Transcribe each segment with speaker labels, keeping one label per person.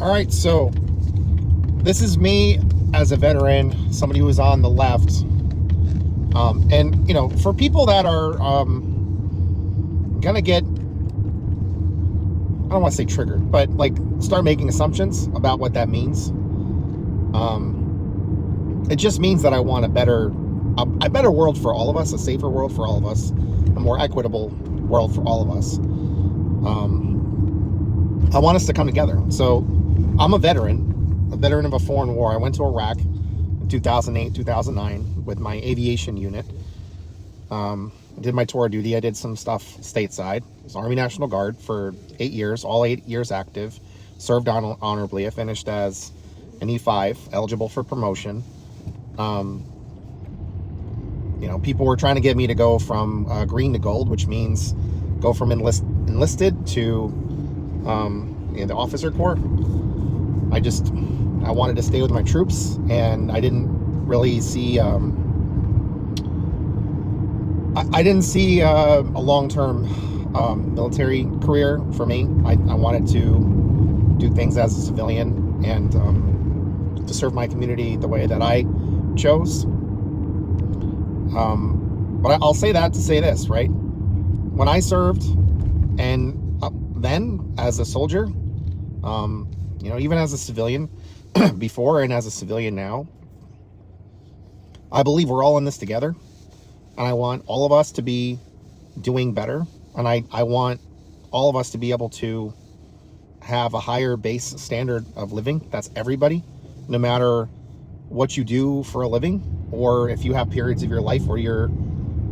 Speaker 1: All right, so this is me as a veteran, somebody who is on the left. And, you know, for people that are going to get, I don't want to say triggered, but like start making assumptions about what that means. It just means that I want a better world for all of us, a safer world for all of us, a more equitable world for all of us. I want us to come together. So I'm a veteran of a foreign war. I went to Iraq in 2008, 2009 with my aviation unit. I did my tour of duty. I did some stuff stateside. I was Army National Guard for 8 years, all 8 years active. Served honorably. I finished as an E5, eligible for promotion. You know, people were trying to get me to go from green to gold, which means go from enlisted to in the officer corps. I wanted to stay with my troops, and I didn't really see a long-term military career for me. I wanted to do things as a civilian and to serve my community the way that I chose. But I'll say that to say this, right? When I served, and then as a soldier, you know, even as a civilian before and as a civilian now, I believe we're all in this together, and I want all of us to be doing better, and I want all of us to be able to have a higher base standard of living. That's everybody, no matter what you do for a living, or if you have periods of your life where you're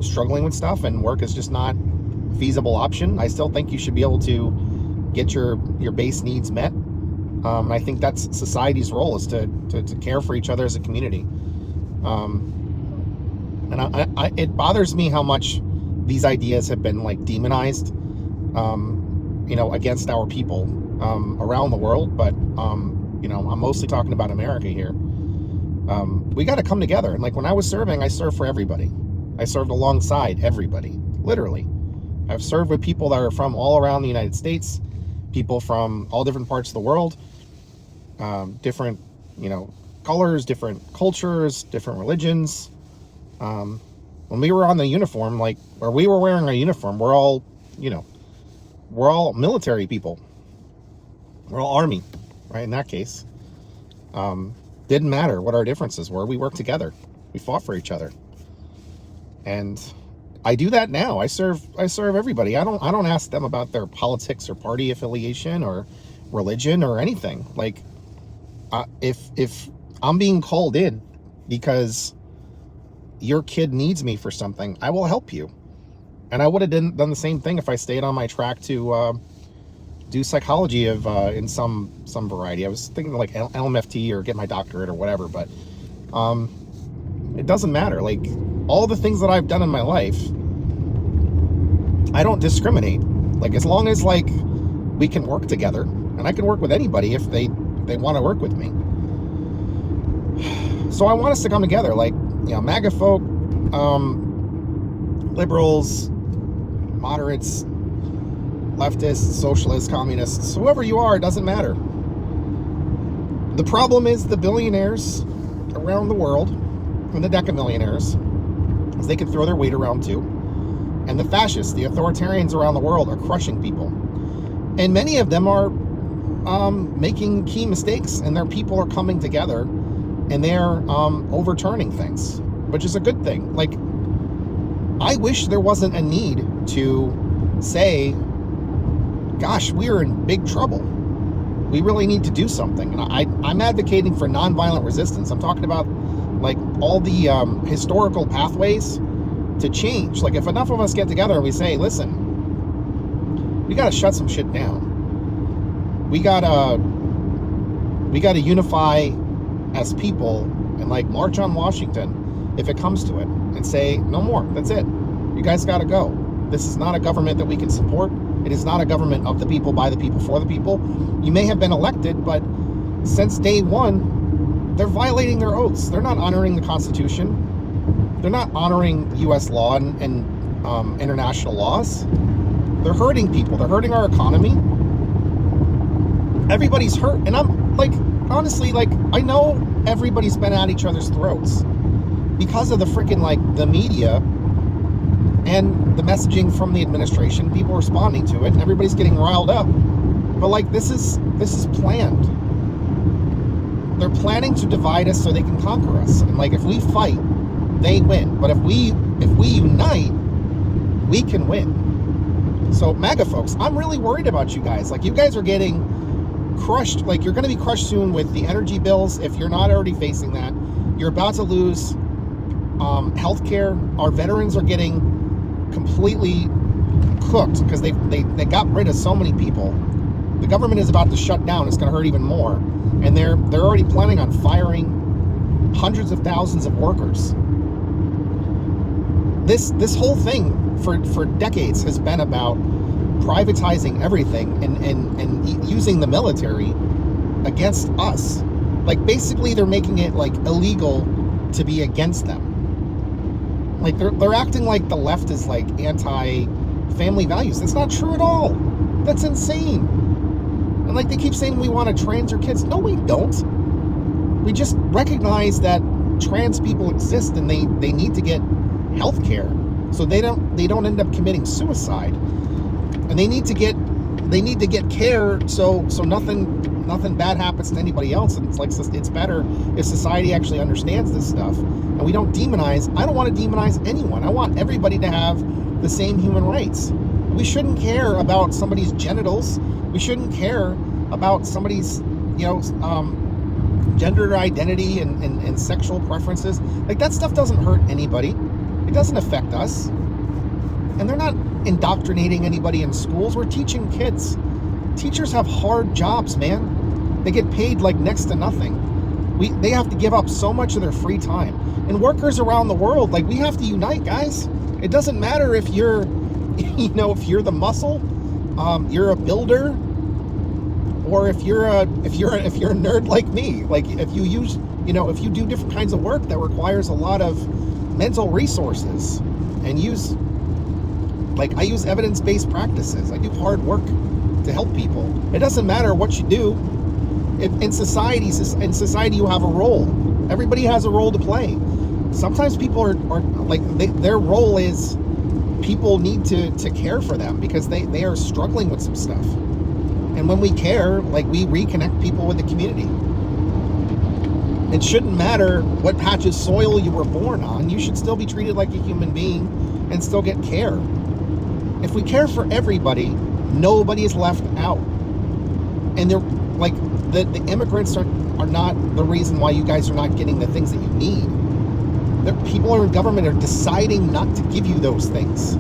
Speaker 1: struggling with stuff and work is just not a feasible option. I still think you should be able to get your base needs met. I think that's society's role, is to care for each other as a community. And it bothers me how much these ideas have been like demonized, you know, against our people around the world. But you know, I'm mostly talking about America here. We got to come together. And like when I was serving, I served for everybody. I served alongside everybody, literally. I've served with people that are from all around the United States, people from all different parts of the world, different, you know, colors, different cultures, different religions. When we were on the uniform, like, or we were wearing our uniform, we're all, you know, we're all military people. We're all Army, right? In that case, didn't matter what our differences were. We worked together. We fought for each other. And I do that now. I serve everybody. I don't ask them about their politics or party affiliation or religion or anything. Like, if I'm being called in because your kid needs me for something, I will help you. And I would have done the same thing if I stayed on my track to do psychology in some variety. I was thinking like LMFT or get my doctorate or whatever, but it doesn't matter. Like, all the things that I've done in my life, I don't discriminate. Like, as long as like we can work together, and I can work with anybody if they want to work with me. So I want us to come together, like, you know, MAGA folk, liberals, moderates, leftists, socialists, communists, whoever you are, it doesn't matter. The problem is the billionaires around the world, and the decamillionaires, is they can throw their weight around too. And the fascists, the authoritarians around the world, are crushing people. And many of them are making key mistakes, and their people are coming together, and they're overturning things, which is a good thing. Like, I wish there wasn't a need to say, gosh, we are in big trouble. We really need to do something. And I'm advocating for nonviolent resistance. I'm talking about like all the historical pathways to change. Like, if enough of us get together and we say, listen, we got to shut some shit down. We gotta unify as people and like march on Washington if it comes to it and say, no more. That's it. You guys got to go. This is not a government that we can support. It is not a government of the people, by the people, for the people. You may have been elected, but since day one, they're violating their oaths. They're not honoring the Constitution. They're not honoring U.S. law and international laws. They're hurting people. They're hurting our economy. everybody's hurt. And I'm like, honestly, like, I know everybody's been at each other's throats because of the freaking, like, the media and the messaging from the administration, people responding to it, and everybody's getting riled up. But like, this is planned. They're planning to divide us so they can conquer us. And like, if we fight, they win. But if we unite, we can win. So MAGA folks, I'm really worried about you guys. Like, you guys are getting crushed. Like, you're going to be crushed soon with the energy bills. If you're not already facing that, you're about to lose healthcare. Our veterans are getting completely cooked because they got rid of so many people. The government is about to shut down. It's going to hurt even more. And they're already planning on firing hundreds of thousands of workers. This whole thing for decades has been about privatizing everything and using the military against us. Like, basically they're making it like illegal to be against them. Like, they're acting like the left is like anti-family values. That's not true at all. That's insane. And like, they keep saying we want to trans your kids. No, we don't. We just recognize that trans people exist and they need to get health care so they don't end up committing suicide. And they need to get care so nothing bad happens to anybody else. And it's like, it's better if society actually understands this stuff and we don't demonize. I don't want to demonize anyone. I want everybody to have the same human rights. We shouldn't care about somebody's genitals. We shouldn't care about somebody's, gender identity and sexual preferences. Like, that stuff doesn't hurt anybody. It doesn't affect us. And they're not indoctrinating anybody in schools. We're teaching kids. Teachers have hard jobs, man. They get paid like next to nothing. They have to give up so much of their free time. And workers around the world, like, we have to unite, guys. It doesn't matter if you're, if you're the muscle, you're a builder, or if you're a nerd like me. Like, if you use, if you do different kinds of work that requires a lot of mental resources, and I use evidence-based practices. I do hard work to help people. It doesn't matter what you do. In society, you have a role. Everybody has a role to play. Sometimes people are like, their role is people need to care for them because they are struggling with some stuff. And when we care, like, we reconnect people with the community. It shouldn't matter what patch of soil you were born on. You should still be treated like a human being and still get care. If we care for everybody, nobody is left out. And they're like, the immigrants are not the reason why you guys are not getting the things that you need. The people in government are deciding not to give you those things.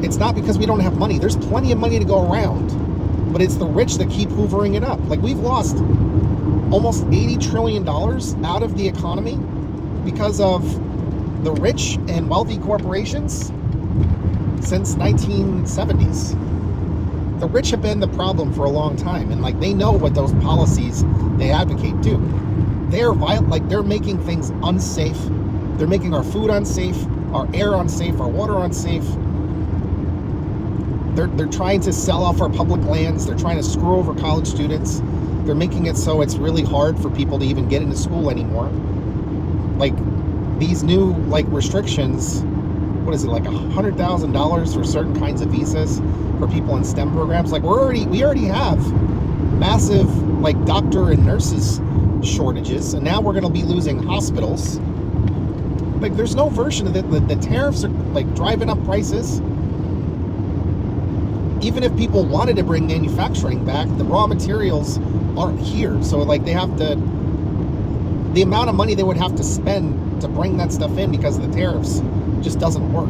Speaker 1: It's not because we don't have money. There's plenty of money to go around, but it's the rich that keep hoovering it up. Like, we've lost almost $80 trillion out of the economy because of the rich and wealthy corporations since 1970s. The rich have been the problem for a long time, and like, they know what those policies they advocate do. They're making things unsafe. They're making our food unsafe, our air unsafe, our water unsafe. They're trying to sell off our public lands. They're trying to screw over college students. They're making it so it's really hard for people to even get into school anymore. Like, these new restrictions, what is it, like $100,000 for certain kinds of visas for people in STEM programs? Like, we already have massive doctor and nurses shortages, and now we're going to be losing hospitals. Like, there's no version of it. The tariffs are driving up prices. Even if people wanted to bring manufacturing back, the raw materials aren't here. So they have to, the amount of money they would have to spend to bring that stuff in because of the tariffs just doesn't work.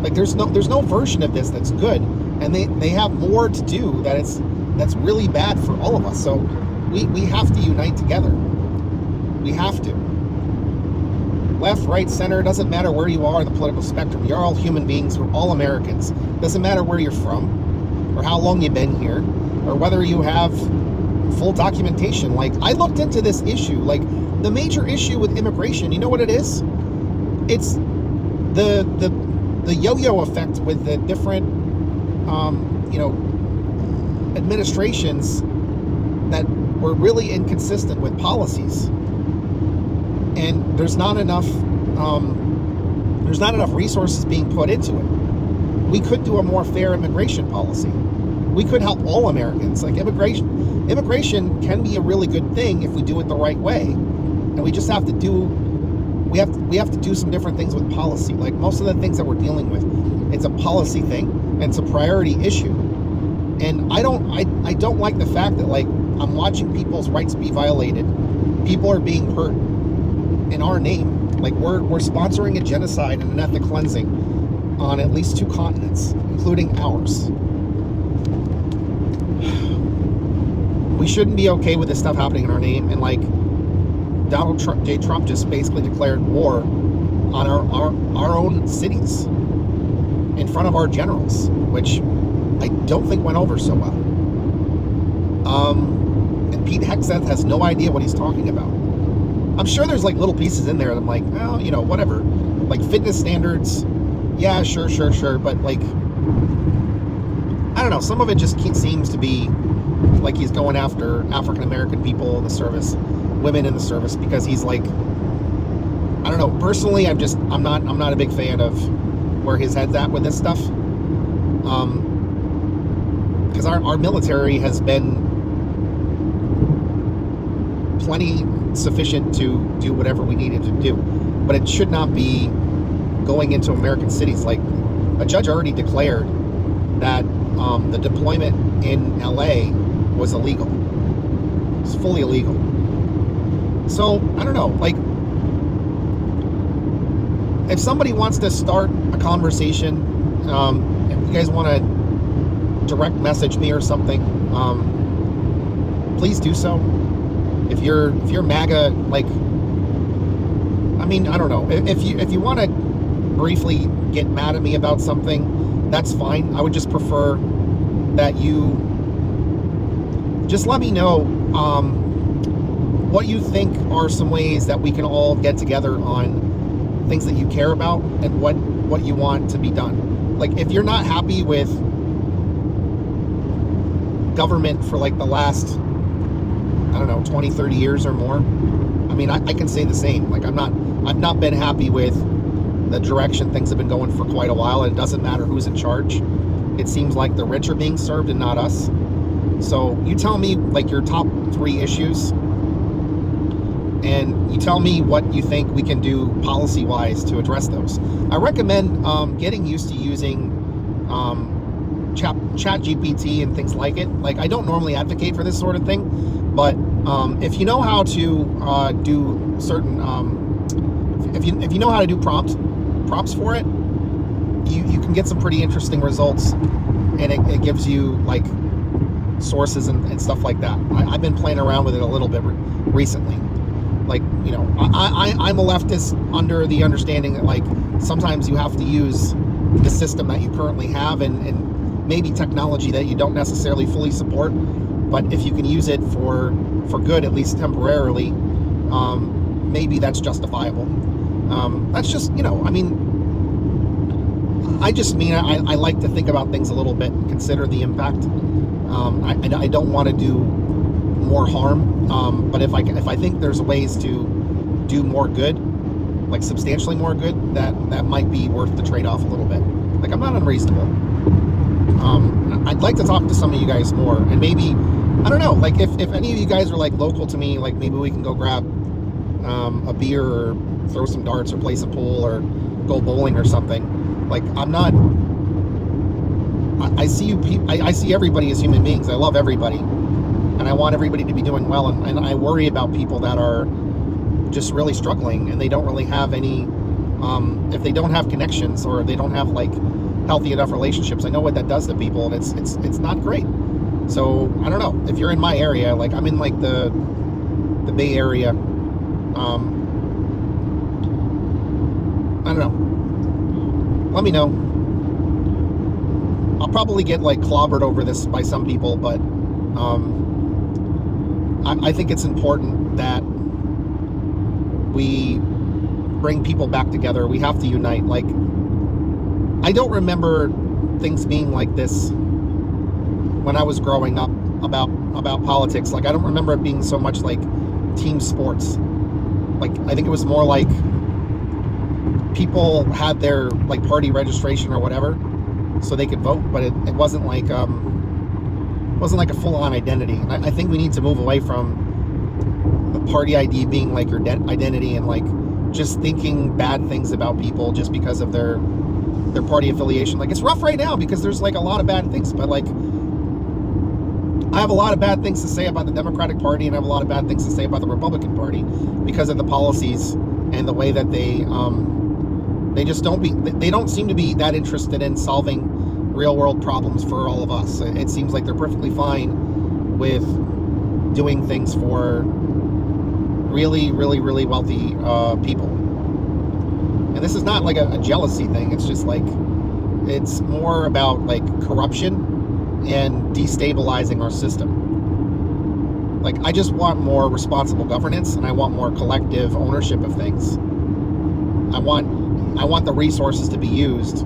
Speaker 1: Like, there's no version of this that's good, and they have more to do that's really bad for all of us. So we have to unite together. We have to. Left, right, center, doesn't matter where you are in the political spectrum. You're all human beings. We're all Americans. Doesn't matter where you're from or how long you've been here or whether you have full documentation. Like, I looked into this issue. Like, the major issue with immigration, you know what it is? It's the yo-yo effect with the different administrations that were really inconsistent with policies, and there's not enough resources being put into it. We could do a more fair immigration policy. We could help all Americans. Like immigration can be a really good thing if we do it the right way, and we just have to do we have to do some different things with policy. Like most of the things that we're dealing with, it's a policy thing and it's a priority issue. And I don't like the fact that like I'm watching people's rights be violated. People are being hurt in our name. Like we're sponsoring a genocide and an ethnic cleansing on at least 2 continents, including ours. We shouldn't be okay with this stuff happening in our name. And like Donald J. Trump just basically declared war on our own cities in front of our generals, which I don't think went over so well. And Pete Hegseth has no idea what he's talking about. I'm sure there's like little pieces in there that I'm like, well, you know, whatever. Like fitness standards, yeah, sure. But like, I don't know. Some of it just seems to be like he's going after African American people in the service, women in the service, because he's like, I don't know. Personally, I'm not a big fan of where his head's at with this stuff. Because our military has been plenty sufficient to do whatever we needed to do, but it should not be going into American cities. Like a judge already declared that the deployment in LA was illegal. It's fully illegal. So I don't know, like if somebody wants to start a conversation, if you guys want to direct message me or something, please do so. If you're MAGA, like, I mean, I don't know. If you want to briefly get mad at me about something, that's fine. I would just prefer that you just let me know what you think are some ways that we can all get together on things that you care about and what you want to be done. Like, if you're not happy with government for like the last, I don't know, 20, 30 years or more, I mean, I can say the same. Like, I've not been happy with the direction things have been going for quite a while, and it doesn't matter who's in charge. It seems like the rich are being served and not us. So you tell me like your top 3 issues, and you tell me what you think we can do policy-wise to address those. I recommend getting used to using ChatGPT and things like it. Like, I don't normally advocate for this sort of thing, but if you know how to do certain, if you know how to do prompts for it, you can get some pretty interesting results, and it gives you like sources and stuff like that. I've been playing around with it a little bit recently. Like, you know, I'm a leftist under the understanding that like sometimes you have to use the system that you currently have and maybe technology that you don't necessarily fully support, but if you can use it for good, at least temporarily, maybe that's justifiable. That's just, you know, I mean, I like to think about things a little bit and consider the impact. I don't want to do more harm, but if I think there's ways to do more good, like substantially more good, that might be worth the trade-off a little bit. Like, I'm not unreasonable. I'd like to talk to some of you guys more, and maybe, I don't know, like if any of you guys are like local to me, like maybe we can go grab a beer or throw some darts or play some pool or go bowling or something. Like, I see I see everybody as human beings. I love everybody, and I want everybody to be doing well, and I worry about people that are just really struggling and they don't really have any, if they don't have connections or they don't have like healthy enough relationships. I know what that does to people, and it's not great. So I don't know if you're in my area. Like, I'm in like the Bay Area. I don't know. Let me know. I'll probably get like clobbered over this by some people, but I think it's important that we bring people back together. We have to unite. Like, I don't remember things being like this when I was growing up about politics. Like, I don't remember it being so much like team sports. Like, I think it was more like people had their like party registration or whatever so they could vote, but it wasn't like a full-on identity. And I think we need to move away from the party ID being like your identity, and like just thinking bad things about people just because of their party affiliation. Like, it's rough right now because there's like a lot of bad things, but like I have a lot of bad things to say about the Democratic Party, and I have a lot of bad things to say about the Republican Party because of the policies and the way that they don't seem to be that interested in solving real world problems for all of us. It seems like they're perfectly fine with doing things for really, really, really wealthy people. And this is not like a jealousy thing. It's just like, it's more about like corruption and destabilizing our system. Like, I just want more responsible governance, and I want more collective ownership of things. I want the resources to be used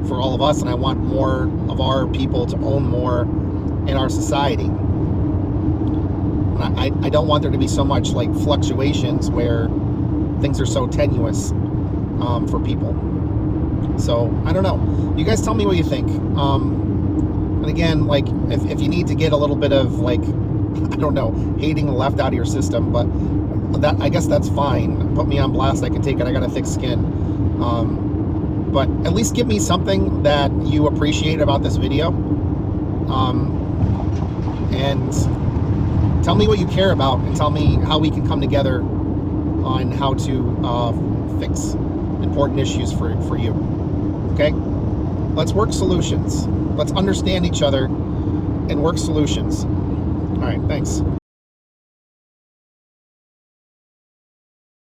Speaker 1: for all of us, and I want more of our people to own more in our society. And I don't want there to be so much like fluctuations where things are so tenuous for people. So I don't know. You guys tell me what you think. And again, like, if you need to get a little bit of like, I don't know, hating the left out of your system, but that, I guess that's fine. Put me on blast, I can take it. I got a thick skin. But at least give me something that you appreciate about this video. And tell me what you care about, and tell me how we can come together on how to fix important issues for you. Okay? Let's work solutions. Let's understand each other and work solutions. All right, thanks.